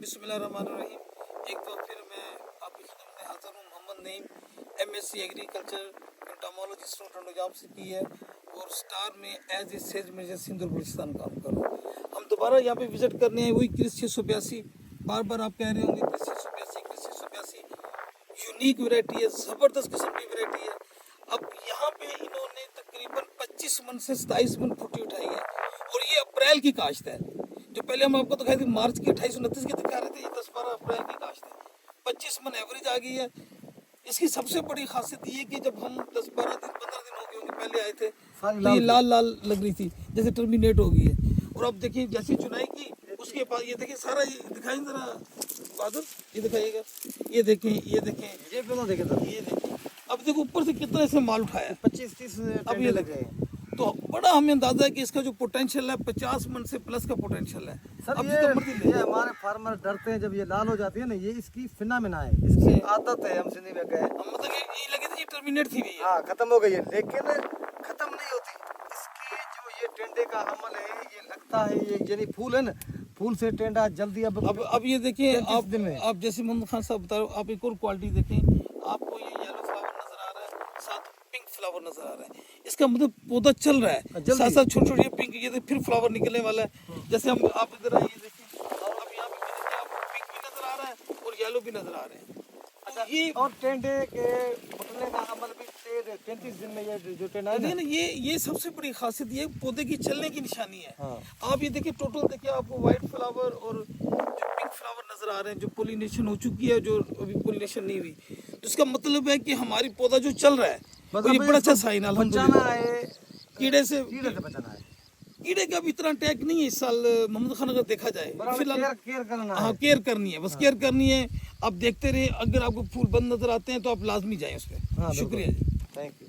बिस्मिल्लाहिर्रहमानिर्रहीम। एक बार फिर मैं आपकी खिदमत में हाजिर हूँ। Mohammad Naeem, MSc agriculture entomology student से की है और स्टार में एज ए सेज मैनेजर सिंध और बलूचिस्तान काम कर रहा हूँ। हम दोबारा यहाँ पे विजिट करने हैं, वही क्रिस 682। बार बार आप कह रहे होंगे क्रिस 682 यूनिक वैरायटी है, ज़बरदस्त किस्म की वैरायटी है। अब यहाँ पे इन्होंने तकरीबन 25 मन से 27 मन फुटी उठाई है और ये अप्रैल की काश्त है। जो पहले हम आपको दिखाई थी मार्च की 28-29 की दिखा रहे थे, ये 10-12 अप्रैल की काश्त है। 25 मन एवरेज आ गई है। इसकी सबसे बड़ी खासियत ये कि जब हम 10-12 दिन 15 दिन हो गए होंगे पहले आए थे तो ये लाल लाल लग रही थी, जैसे टर्मिनेट हो गई है। और अब देखिए जैसी चुनाई की उसके बाद ये देखिए सारा ये दिखाई जरा बादल, ये दिखाइएगा, ये देखें ये दोनों देखें सर, ये देखें। अब देखो ऊपर से कितना इसमें माल उठाया, 25-30 अब ये लगे। तो बड़ा हमें अंदाजा है कि इसका जो पोटेंशियल है 50 मन से प्लस का पोटेंशियल है। सर अब ये हमारे फार्मर डरते हैं जब ये लाल हो जाती है ना, ये इसकी फिनोमेना है, इसकी आदत है। हम सिंधी में गए मतलब ये लगी थी टर्मिनेट थी भी, हाँ खत्म हो गई है, लेकिन खत्म नहीं होती। इसकी जो ये टेंडे का अमल है, ये लगता है ये यानी फूल है ना, फूल से टेंडा जल्दी अब ये देखिए आप आप जैसे मोहम्मद खान साहब बता रहे हो, आप एक और क्वालिटी देखें, आपको ये येलो फ्लावर नजर आ रहा है, साथ पिंक फ्लावर नजर आ रहा है। इसका मतलब पौधा चल रहा है, साथ साथ छोटे छोटे पिंक, ये फिर फ्लावर निकलने वाला है। जैसे हम आप इधर आइए देखिए, अब यहाँ पे देखिए आपको पिंक भी नजर आ रहा है और येलो भी नजर आ रहे हैं। अच्छा, ये और टेंडे के फटने का अमल भी 33 दिन में ये जो टेंडा है ना, ये सबसे बड़ी खासियत ये पौधे की चलने की निशानी है। हाँ। आप ये देखिए टोटल देखिए, आपको व्हाइट फ्लावर और जो पिंक फ्लावर नजर आ रहे हैं, जो पोलिनेशन हो चुकी है, जो अभी पोलिनेशन नहीं हुई, तो इसका मतलब है कि हमारी पौधा जो चल रहा है ये बड़ा अच्छा साइन है। बचाना है, कीड़े से बचाना है। कीड़े का भी इतना अटैक नहीं है इस साल मोहम्मद खान, अगर देखा जाए फिलहाल केयर करना हाँ है। केयर करनी है, बस केयर करनी है। आप देखते रहे, अगर आपको फूल बंद नजर आते हैं तो आप लाजमी जाएं उस पर। शुक्रिया जी, थैंक यू।